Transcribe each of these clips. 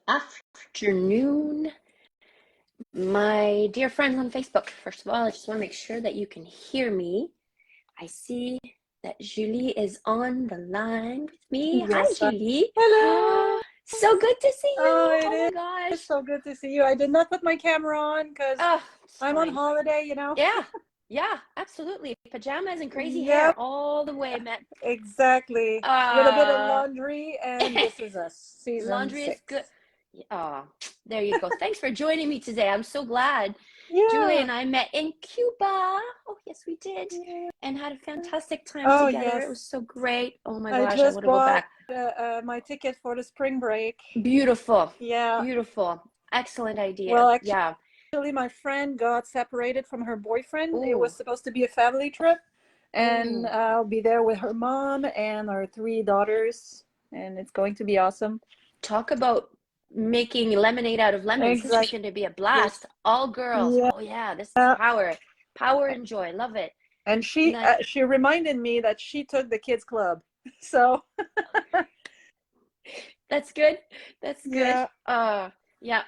afternoon, my dear friends on Facebook. First of all, I just want to make sure that you can hear me. I see that Julie is on the line with me. Hi, Yes. Julie. Hello. So good to see Oh, you. it Oh my is gosh. so good to see you. I did not put my camera on because Oh, it's I'm on fine. holiday. Yeah, yeah, absolutely. Pajamas and crazy hair Yep, all the way, man. exactly. With a bit of Uh, laundry, and this is a season laundry is good. 6. Oh, there you go. Thanks for joining me today. I'm so glad. Julie Yeah. and I met in Cuba. Oh, yes, we did. Yeah. And had a fantastic time Oh, together. It yes. was so great. Oh my I gosh, I just want to go bought back. my ticket for the spring break. Beautiful. Yeah. Beautiful. Excellent Well, idea. Yeah. actually, my friend got separated from her boyfriend. It was Ooh. supposed to be a family trip, and Ooh. I'll be there with her mom and her 3 daughters, and it's going to be awesome. Talk about making lemonade out of lemons. This is Exactly. going to be a blast. All girls. Yeah. Oh yeah, this is power. Power and joy. Love it. And Nice. she reminded me that she took the kids club. So That's good. That's good. yeah, Yeah.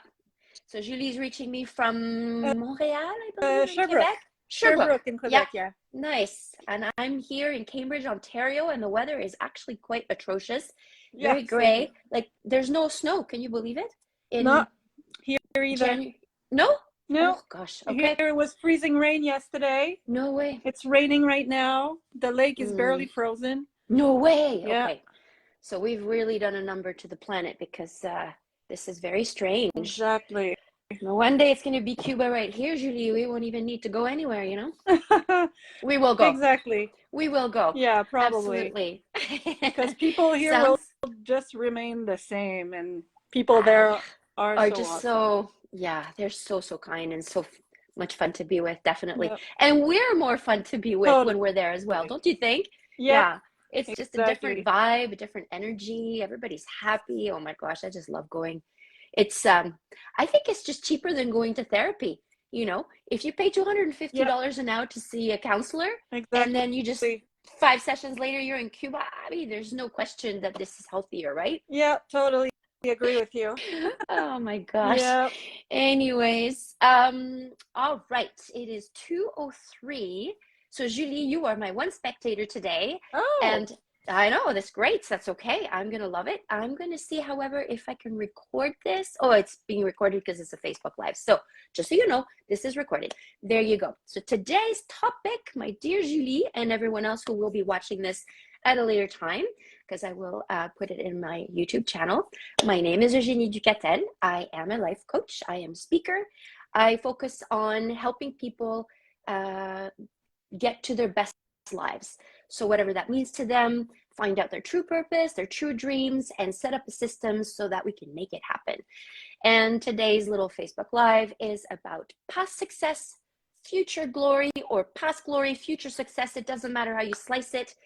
So Julie's reaching me from Montreal, I believe, in Sherbrooke, Quebec. Sherbrooke. Sherbrooke in Yeah. Quebec. Yeah. Nice. And I'm here in Cambridge, Ontario, and the weather is actually quite atrocious. Yeah, Very same here. gray. Like there's no snow. Can you believe it? In Not here either. January. No? No, Oh gosh. here Okay. it was freezing rain yesterday. No way. It's raining right now. The lake is barely Mm. frozen. No way. Yeah, Okay. So we've really done a number to the planet because this is very strange. exactly. One day it's going to be Cuba right here, Julie. We won't even need to go anywhere, you know? We will go. Exactly. We will go. Yeah, probably. Absolutely. Because people here will Sounds just remain the same, and people there are are so just awesome. so, yeah, they're so, so kind and so much fun to be with, definitely. Yeah, And we're more fun to be with totally. when we're there as well, don't you think? Yep, Yeah. It's just a different exactly. vibe, a different energy. Everybody's happy. Oh my gosh, I just love going. It's I think it's just cheaper than going to therapy. You know, if you pay Yep, $250 an hour to see a counselor and exactly. then you just 5 sessions later you're in Cuba, I mean, there's no question that this is healthier, right? Yeah, totally agree with you. Oh my gosh. Yeah. Anyways, all right. It is 2:03. So Julie, you are my one spectator today, Oh, and I know that's great. That's okay. I'm gonna love it. I'm gonna see, however, if I can record this. Oh, it's being recorded because it's a Facebook Live. So just so you know, this is recorded. There you go. So today's topic, my dear Julie, and everyone else who will be watching this at a later time, because I will put it in my YouTube channel. My name is Eugénie Ducatel. I am a life coach. I am a speaker. I focus on helping people get to their best lives. So whatever that means to them, find out their true purpose, their true dreams, and set up a system so that we can make it happen. And today's little Facebook Live is about past success, future glory, or past glory, future success. It doesn't matter how you slice it,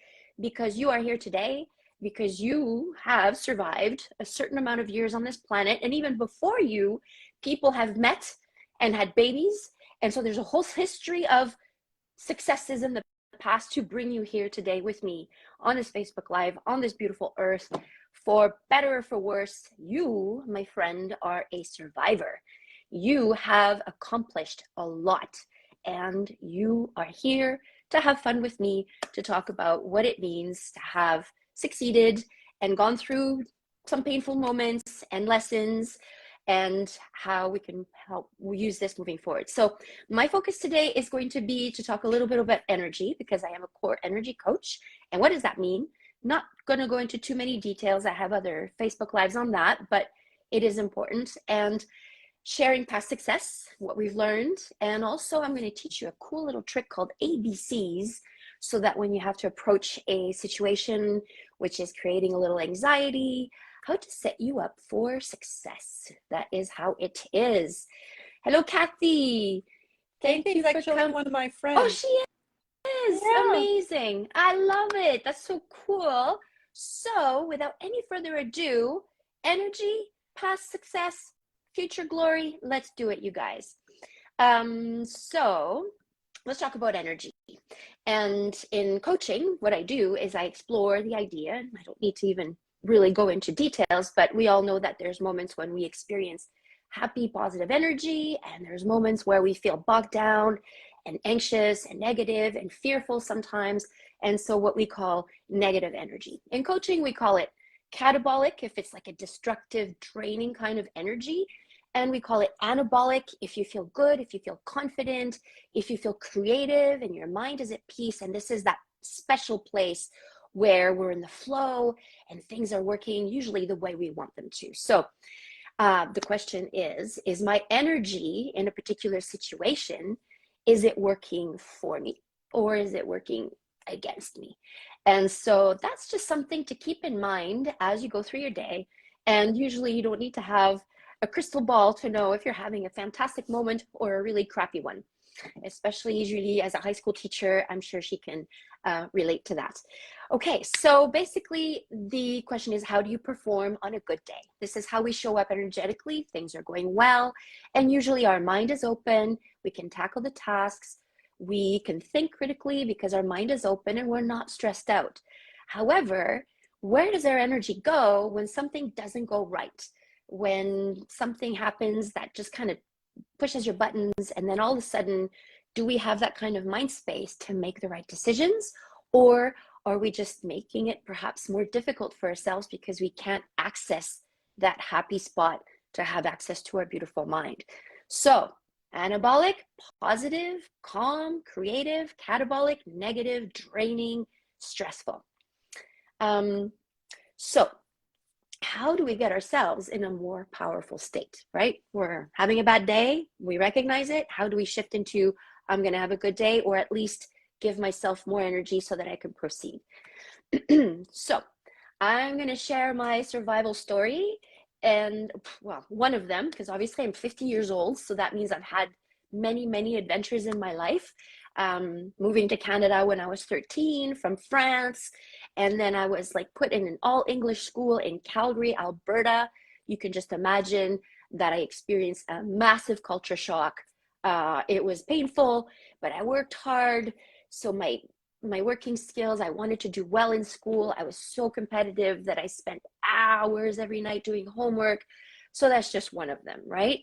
because you are here today, because you have survived a certain amount of years on this planet. And even before you, people have met and had babies. And so there's a whole history of successes in the past to bring you here today with me on this Facebook Live, on this beautiful earth. For better or for worse, you, my friend, are a survivor. You have accomplished a lot, and you are here to have fun with me, to talk about what it means to have succeeded and gone through some painful moments and lessons, and how we can help use this moving forward. So my focus today is going to be to talk a little bit about energy, because I am a core energy coach. And what does that mean? Not going to go into too many details. I have other Facebook Lives on that, but it is important. And sharing past success, what we've learned. And also I'm going to teach you a cool little trick called ABCs, so that when you have to approach a situation which is creating a little anxiety, how to set you up for success. That is how it is. Hello, Kathy. Thank Kathy's you for actually coming. one of my Oh, friends. she is Yeah. amazing. I love it. That's so cool. So without any further ado, energy, past success, future glory. Let's do it, you guys. So let's talk about energy. And in coaching, what I do is I explore the idea, and I don't need to even really go into details, but we all know that there's moments when we experience happy, positive energy, and there's moments where we feel bogged down and anxious and negative and fearful sometimes. And so what we call negative energy. In coaching, we call it catabolic if it's like a destructive, draining kind of energy. And we call it anabolic if you feel good, if you feel confident, if you feel creative and your mind is at peace. And this is that special place where we're in the flow and things are working usually the way we want them to. So the question is my energy in a particular situation, is it working for me or is it working against me? And so that's just something to keep in mind as you go through your day. And usually you don't need to have a crystal ball to know if you're having a fantastic moment or a really crappy one. Especially usually as a high school teacher, I'm sure she can relate to that. Okay, so basically the question is, how do you perform on a good day? This is how we show up energetically. Things are going well, and usually our mind is open. We can tackle the tasks. We can think critically because our mind is open and we're not stressed out. However, where does our energy go when something doesn't go right? When something happens that just kind of pushes your buttons, and then all of a sudden, do we have that kind of mind space to make the right decisions? Or are we just making it perhaps more difficult for ourselves because we can't access that happy spot to have access to our beautiful mind? So anabolic, positive, calm, creative; catabolic, negative, draining, stressful. So how do we get ourselves in a more powerful state, right? We're having a bad day, we recognize it. How do we shift into, I'm going to have a good day, or at least give myself more energy so that I can proceed? So I'm going to share my survival story, and well, one of them, because obviously I'm 50 years old, so that means I've had many adventures in my life. Moving to Canada when I was 13 from France, and then I was like put in an all English school in Calgary, Alberta. You can just imagine that I experienced a massive culture shock. It was painful, but I worked hard. So my working skills, I wanted to do well in school. I was so competitive that I spent hours every night doing homework. So that's just one of them, right?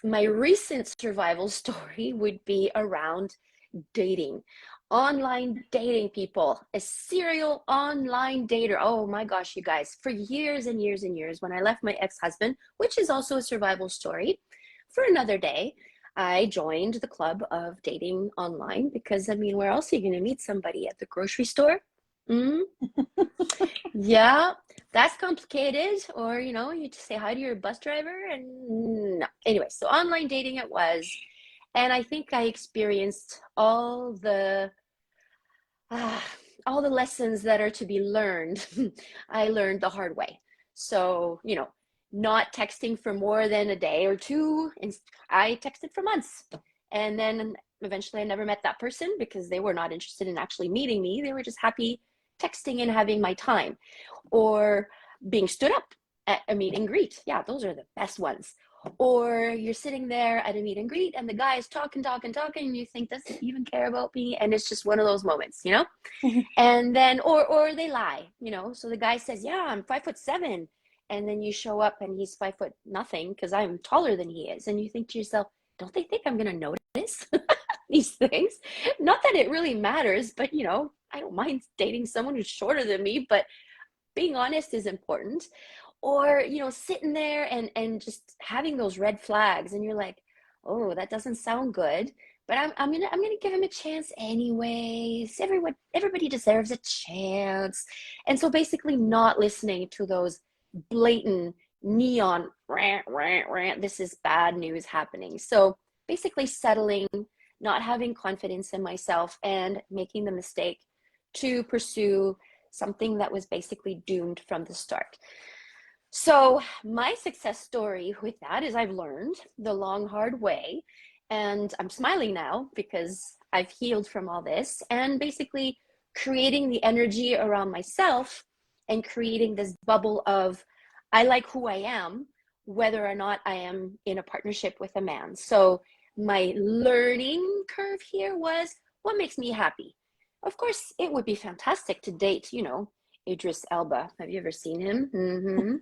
My recent survival story would be around dating, online dating, people, a serial online dater. Oh my gosh, you guys, for years and years and years, when I left my ex-husband, which is also a survival story, for another day, I joined the club of dating online because, I mean, where else are you going to meet somebody? At the grocery store? Mm? Yeah, that's complicated. Or, you know, you just say hi to your bus driver and no. Anyway, so online dating it was. And I think I experienced uh, all the lessons that are to be learned. I learned the hard way. So, you know, not texting for more than a day or two. And I texted for months. And then eventually I never met that person because they were not interested in actually meeting me. They were just happy texting and having my time. Or being stood up at a meet and greet. Yeah, those are the best ones. Or you're sitting there at a meet and greet and the guy is talking, and you think, does he even care about me? And it's just one of those moments, you know? And then, or they lie, you know? So the guy says, yeah, I'm 5'7". And then you show up and he's 5 foot nothing because I'm taller than he is. And you think to yourself, don't they think I'm going to notice these things? Not that it really matters, but you know, I don't mind dating someone who's shorter than me, but being honest is important. Or, you know, sitting there and just having those red flags and you're like, oh, that doesn't sound good, but I'm gonna give him a chance anyways. Everybody deserves a chance. And so basically not listening to those blatant neon rant, rant, rant, this is bad news happening. So basically settling, not having confidence in myself, and making the mistake to pursue something that was basically doomed from the start. So my success story with that is I've learned the long, hard way, and I'm smiling now because I've healed from all this, and basically creating the energy around myself and creating this bubble of I like who I am, whether or not I am in a partnership with a man. So my learning curve here was, what makes me happy? Of course, it would be fantastic to date, you know, Idris Elba. Have you ever seen him?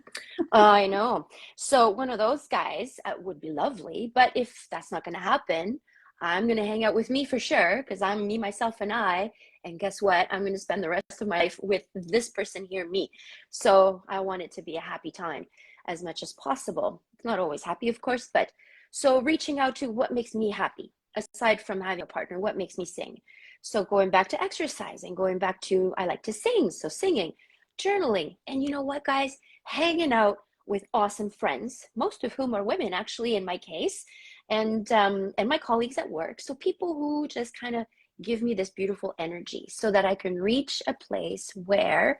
I know. So one of those guys would be lovely. But if that's not going to happen, I'm going to hang out with me for sure because I'm me, myself, and I. And guess what? I'm going to spend the rest of my life with this person here, me. So I want it to be a happy time as much as possible. It's not always happy, of course, but so reaching out to what makes me happy, aside from having a partner, what makes me sing. So going back to exercising, going back to, I like to sing. So singing, journaling. And you know what, guys? Hanging out with awesome friends, most of whom are women, actually, in my case, and my colleagues at work. So people who just kind of give me this beautiful energy so that I can reach a place where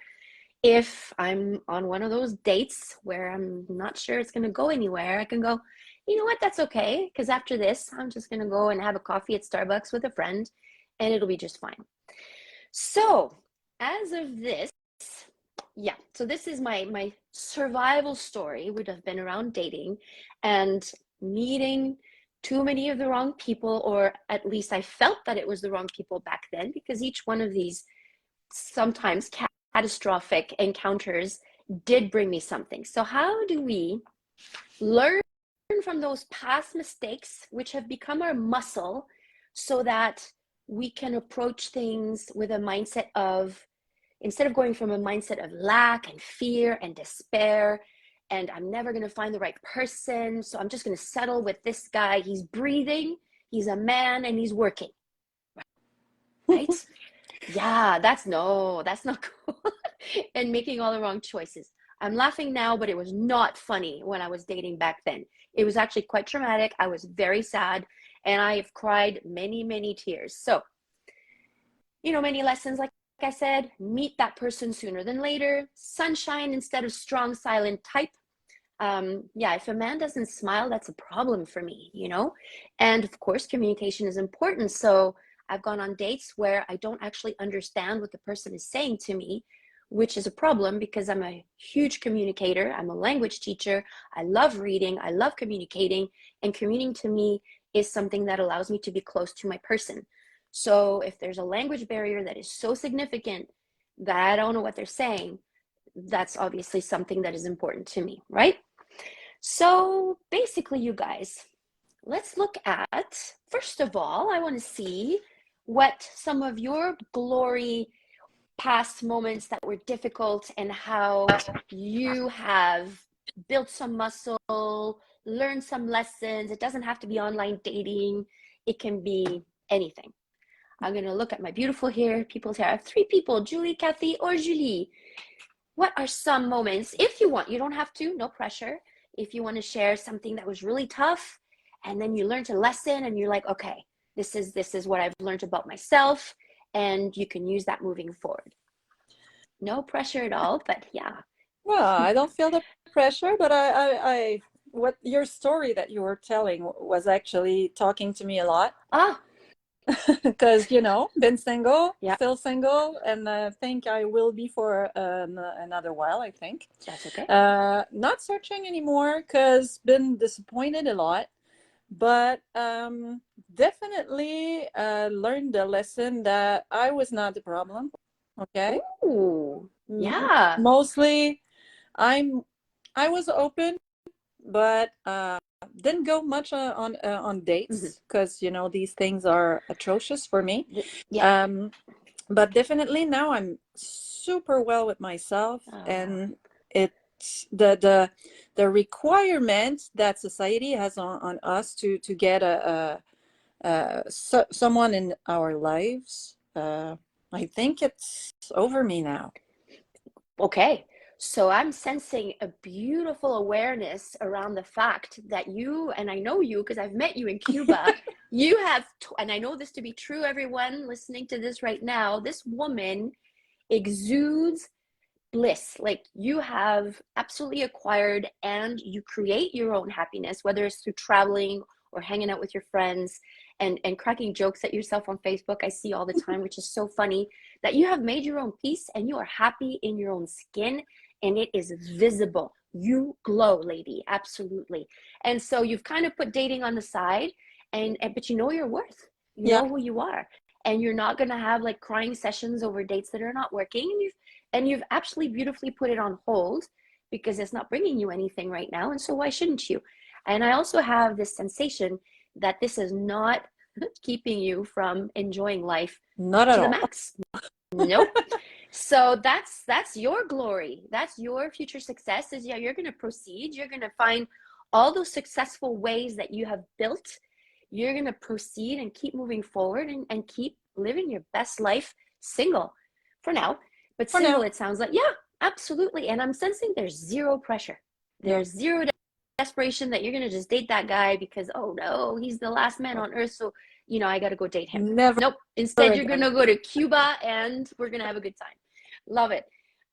if I'm on one of those dates where I'm not sure it's going to go anywhere, I can go, you know what, that's okay. Because after this, I'm just going to go and have a coffee at Starbucks with a friend and it'll be just fine. So, as of this, yeah, so this is my survival story would have been around dating and meeting too many of the wrong people, or at least I felt that it was the wrong people back then because each one of these sometimes catastrophic encounters did bring me something. So how do we learn from those past mistakes, which have become our muscle, so that we can approach things with a mindset of, instead of going from a mindset of lack and fear and despair, and I'm never going to find the right person, so I'm just going to settle with this guy. He's breathing, he's a man, and he's working. Right? Yeah, that's not cool. And making all the wrong choices. I'm laughing now, but it was not funny when I was dating back then. It was actually quite traumatic. I was very sad and I've cried many, many tears. So, many lessons, like I said, meet that person sooner than later. Sunshine instead of strong, silent type. Yeah, if a man doesn't smile, that's a problem for me. And of course, communication is important. So I've gone on dates where I don't actually understand what the person is saying to me, which is a problem because I'm a huge communicator. I'm a language teacher. I love reading. I love communicating. And communicating to me is something that allows me to be close to my person. So if there's a language barrier that is so significant that I don't know what they're saying, that's obviously something that is important to me, right? So basically, you guys, let's look at, first of all, I want to see what some of your glory past moments that were difficult and how you have built some muscle, learned some lessons. It doesn't have to be online dating. It can be anything. I'm going to look at my beautiful people's hair. I have 3 people, Julie, Kathy, or Julie. What are some moments, if you want, you don't have to, no pressure. If you want to share something that was really tough and then you learned a lesson and you're like, okay, this is what I've learned about myself, and you can use that moving forward. No pressure at all, but yeah. Well, I don't feel the pressure, but what your story that you were telling was actually talking to me a lot. Ah, Because, been single, yeah, still single, and I think I will be for another while, I think. that's okay. Not searching anymore because been disappointed a lot, but definitely learned the lesson that I was not the problem. Okay. Ooh, yeah. Mostly I was open, but didn't go much on dates because these things are atrocious for me. Yeah. But definitely now I'm super well with myself, and it's the requirement that society has on us to get someone in our lives. I think it's over me now. Okay. So I'm sensing a beautiful awareness around the fact that you, and I know you because I've met you in Cuba, you have, and I know this to be true, everyone listening to this right now, this woman exudes bliss. Like you have absolutely acquired and you create your own happiness, whether it's through traveling or hanging out with your friends and cracking jokes at yourself on Facebook. I see all the time, which is so funny, that you have made your own peace and you are happy in your own skin and it is visible. You glow, lady, absolutely. And so you've kind of put dating on the side, but you know your worth. You Yeah. know who you are. And you're not going to have like crying sessions over dates that are not working. And and you've actually beautifully put it on hold because it's not bringing you anything right now. And so why shouldn't you? And I also have this sensation that this is not keeping you from enjoying life Not at to the all. max. Nope. So that's your glory. That's your future success is, yeah, you're going to proceed. You're going to find all those successful ways that you have built. You're going to proceed and keep moving forward and keep living your best life single for now. But For single, now. it sounds like, yeah, absolutely. And I'm sensing there's zero pressure. There's zero desperation that you're going to just date that guy because, oh no, he's the last man on earth. So, you know, I got to go date him. Never Nope. Instead, you're going again. to go to Cuba and we're going to have a good time. Love it.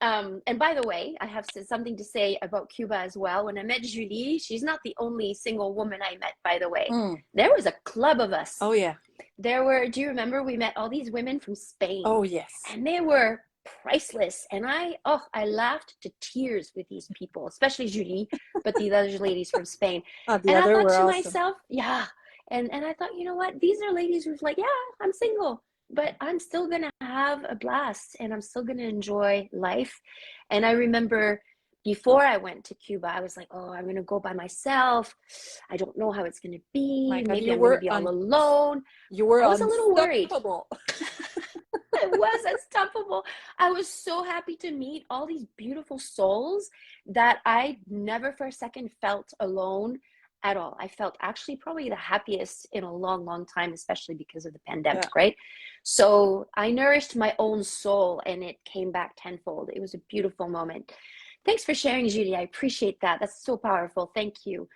And by the way, I have something to say about Cuba as well. When I met Julie, she's not the only single woman I met, by the way. There was a club of us. Oh, yeah. There were, do you remember we met all these women from Spain? Oh, yes. And they were priceless. And I laughed to tears with these people, especially Julie, but the other ladies from Spain. The and I other thought were to awesome. myself, yeah. And I thought, you know what? These are ladies who's like, yeah, I'm single, but I'm still going to have a blast and I'm still going to enjoy life. And I remember before I went to Cuba, I was like, oh, I'm going to go by myself. I don't know how it's going to be. Maybe I'm going to be all alone. You were I was a little worried. I was unstoppable. I was so happy to meet all these beautiful souls that I never for a second felt alone at all. I felt actually probably the happiest in a long, long time, especially because of the pandemic, right? So I nourished my own soul and it came back tenfold. It was a beautiful moment. Thanks for sharing, Judy. I appreciate that. That's so powerful. Thank you.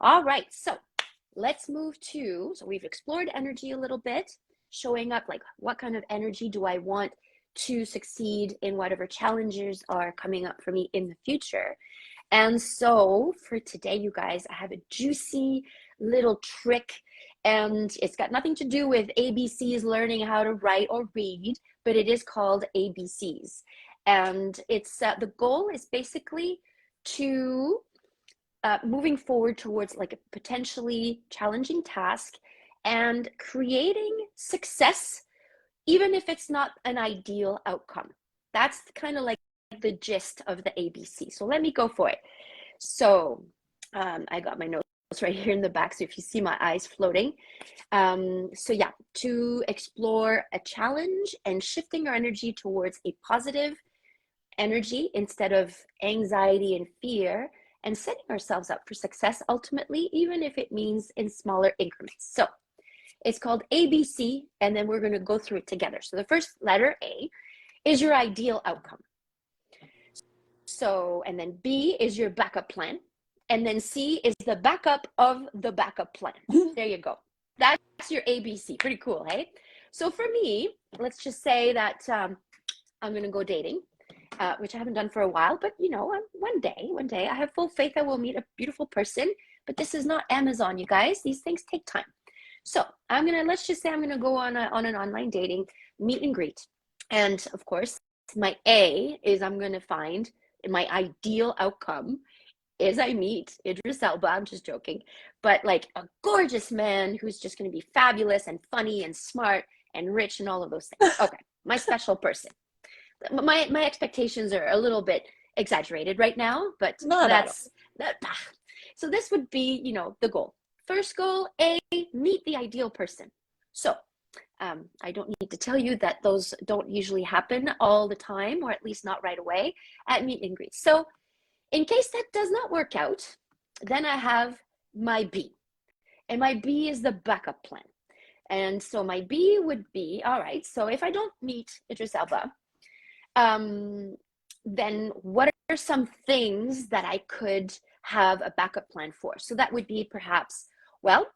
All right. So let's move to, so we've explored energy a little bit, showing up like what kind of energy do I want to succeed in whatever challenges are coming up for me in the future. And so for today, you guys, I have a juicy little trick, and it's got nothing to do with ABCs, learning how to write or read, but it is called ABCs. And it's the goal is basically to moving forward towards like a potentially challenging task and creating success, even if it's not an ideal outcome. That's kind of like the gist of the ABC. So let me go for it. So I got my notes right here in the back. So if you see my eyes floating. So yeah, to explore a challenge and shifting our energy towards a positive energy instead of anxiety and fear, and setting ourselves up for success ultimately, even if it means in smaller increments. So it's called ABC, and then we're going to go through it together. So the first letter, A, is your ideal outcome. So, and then B is your backup plan. And then C is the backup of the backup plan. There you go. That's your ABC. Pretty cool, hey? So for me, let's just say that I'm going to go dating, which I haven't done for a while, but you know, one day, I have full faith I will meet a beautiful person, but this is not Amazon, you guys. These things take time. So let's just say I'm gonna go on an online dating meet and greet. And of course, my A is I'm gonna find my ideal outcome is I meet Idris Elba, I'm just joking, but like a gorgeous man who's just gonna be fabulous and funny and smart and rich and all of those things. Okay, my special person. My expectations are a little bit exaggerated right now, but that's that. So this would be, you know, the goal. First goal, A, meet the ideal person. So I don't need to tell you that those don't usually happen all the time, or at least not right away at meet and greet. So in case that does not work out, then I have my B. And my B is the backup plan. And so my B would be, all right, so if I don't meet Idris Elba, then what are some things that I could have a backup plan for? So that would be perhaps, well,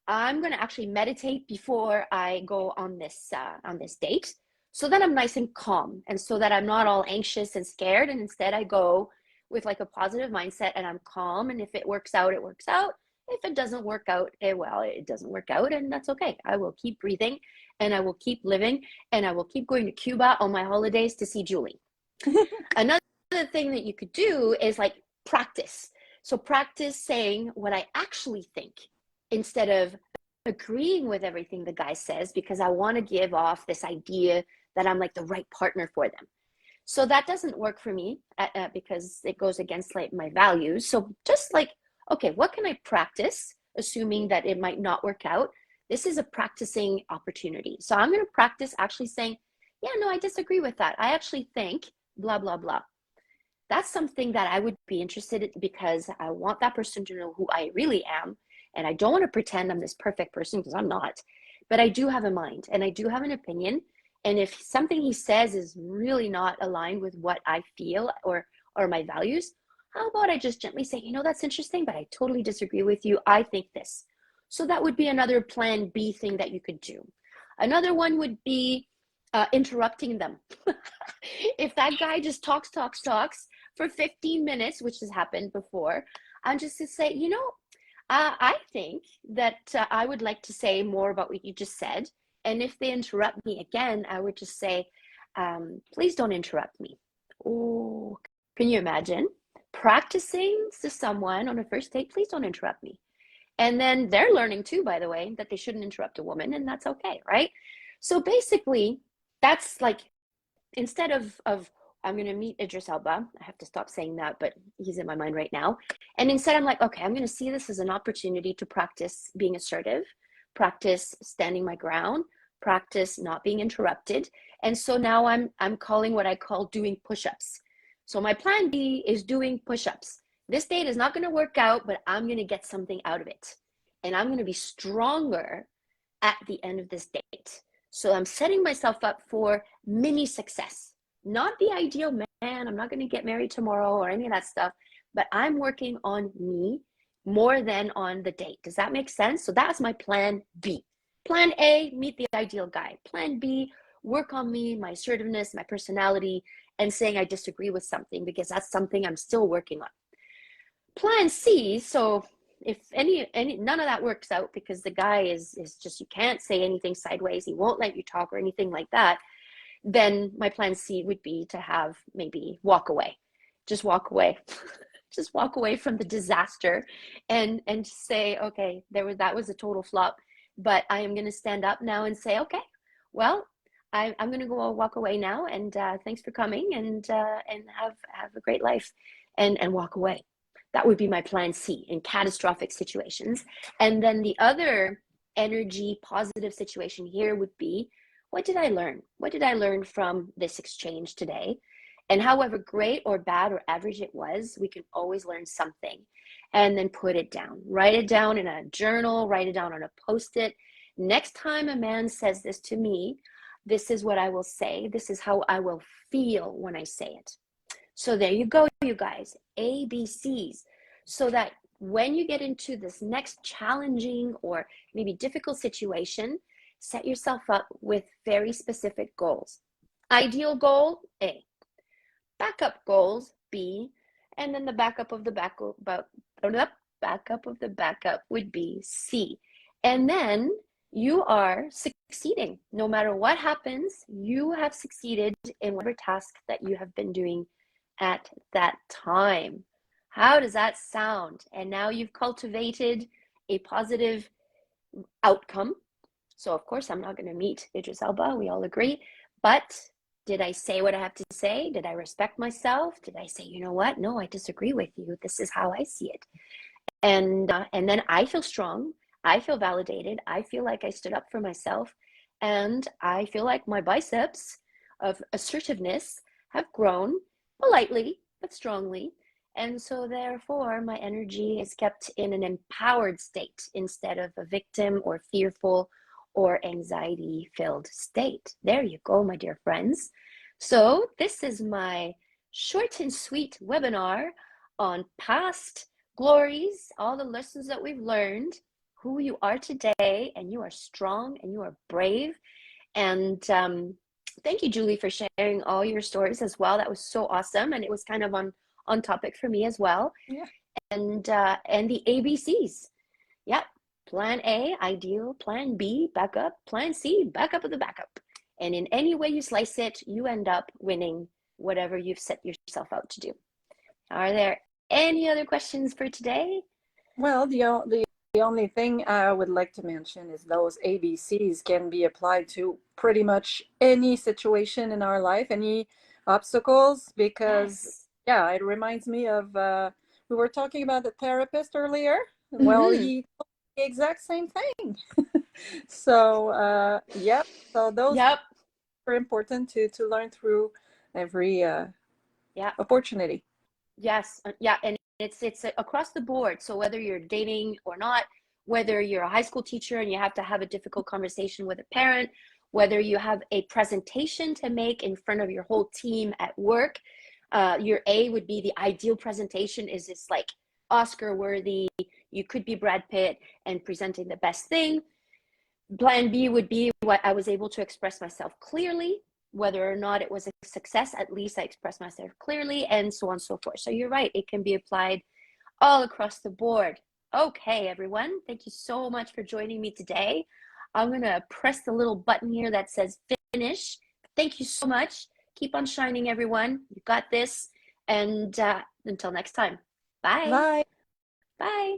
I'm going to actually meditate before I go on this date, so that I'm nice and calm, and so that I'm not all anxious and scared, and instead I go with like a positive mindset and I'm calm. And if it works out, it works out. If it doesn't work out, it doesn't work out, and that's okay. I will keep breathing, and I will keep living, and I will keep going to Cuba on my holidays to see Julie. Another thing that you could do is like practice. So practice saying what I actually think instead of agreeing with everything the guy says, because I want to give off this idea that I'm like the right partner for them. So that doesn't work for me because it goes against like my values. So just like, okay, what can I practice, assuming that it might not work out? This is a practicing opportunity. So I'm going to practice actually saying, yeah, no, I disagree with that. I actually think blah, blah, blah. That's something that I would be interested in because I want that person to know who I really am. And I don't want to pretend I'm this perfect person because I'm not. But I do have a mind and I do have an opinion. And if something he says is really not aligned with what I feel or my values, how about I just gently say, you know, that's interesting, but I totally disagree with you. I think this. So that would be another plan B thing that you could do. Another one would be interrupting them. If that guy just talks for 15 minutes, which has happened before, I'm just to say, you know, I think that I would like to say more about what you just said. And if they interrupt me again, I would just say, please don't interrupt me. Oh, can you imagine practicing to someone on a first date? Please don't interrupt me. And then they're learning too, by the way, that they shouldn't interrupt a woman, and that's okay, right? So basically, that's like instead of I'm gonna meet Idris Elba. I have to stop saying that, but he's in my mind right now. And instead, I'm like, okay, I'm gonna see this as an opportunity to practice being assertive, practice standing my ground, practice not being interrupted. And so now I'm calling what I call doing push-ups. So my plan B is doing push-ups. This date is not gonna work out, but I'm gonna get something out of it. And I'm gonna be stronger at the end of this date. So I'm setting myself up for mini success, not the ideal man. I'm not going to get married tomorrow or any of that stuff, but I'm working on me more than on the date. Does that make sense? So that's my plan B. Plan A, meet the ideal guy. Plan B, work on me, my assertiveness, my personality, and saying I disagree with something because that's something I'm still working on. Plan C, so if any none of that works out because the guy is just, you can't say anything sideways, he won't let you talk or anything like that, then my plan C would be to have maybe walk away. Just walk away. Just walk away from the disaster and say, okay, that was a total flop, but I am going to stand up now and say, okay, well, I'm going to go walk away now, and thanks for coming, and have a great life, and walk away. That would be my plan C in catastrophic situations. And then the other energy positive situation here would be, what did I learn? What did I learn from this exchange today? And however great or bad or average it was, we can always learn something. And then put it down. Write it down in a journal, write it down on a post-it. Next time a man says this to me, this is what I will say. This is how I will feel when I say it. So there you go, you guys, ABCs, so that when you get into this next challenging or maybe difficult situation, set yourself up with very specific goals. Ideal goal, A. Backup goals, B. And then the backup of the backup of the backup would be C. And then you are succeeding. No matter what happens, you have succeeded in whatever task that you have been doing at that time. How does that sound? And now you've cultivated a positive outcome. So of course I'm not going to meet Idris Elba, we all agree, but did I say what I have to say? Did I respect myself? Did I say, you know what? No, I disagree with you. This is how I see it. And then I feel strong. I feel validated. I feel like I stood up for myself. And I feel like my biceps of assertiveness have grown politely, but strongly. And so therefore, my energy is kept in an empowered state instead of a victim or fearful or anxiety-filled state. There you go, my dear friends. So this is my short and sweet webinar on past glories, all the lessons that we've learned, who you are today, and you are strong and you are brave. And thank you, Julie, for sharing all your stories as well. That was so awesome, and it was kind of on topic for me as well. Yeah. And the ABCs. Yep. Plan A, ideal. Plan B, backup. Plan C, backup of the backup. And in any way you slice it, you end up winning whatever you've set yourself out to do. Are there any other questions for today? Well, the only thing I would like to mention is those ABCs can be applied to pretty much any situation in our life, any obstacles, because Yes. yeah, it reminds me of we were talking about the therapist earlier. Well, Mm-hmm. he told me the exact same thing. So yep, so those Yep. are important to learn through every Yeah. opportunity. Yes, yeah, and it's across the board. So whether you're dating or not, whether you're a high school teacher and you have to have a difficult conversation with a parent, whether you have a presentation to make in front of your whole team at work, your A would be the ideal presentation. Is this like Oscar worthy? You could be Brad Pitt and presenting the best thing. Plan B would be what I was able to express myself clearly, whether or not it was a success, at least I expressed myself clearly, and so on and so forth. So you're right, it can be applied all across the board. Okay, everyone, thank you so much for joining me today. I'm going to press the little button here that says finish. Thank you so much. Keep on shining, everyone. You got this. And until next time, bye. Bye. Bye.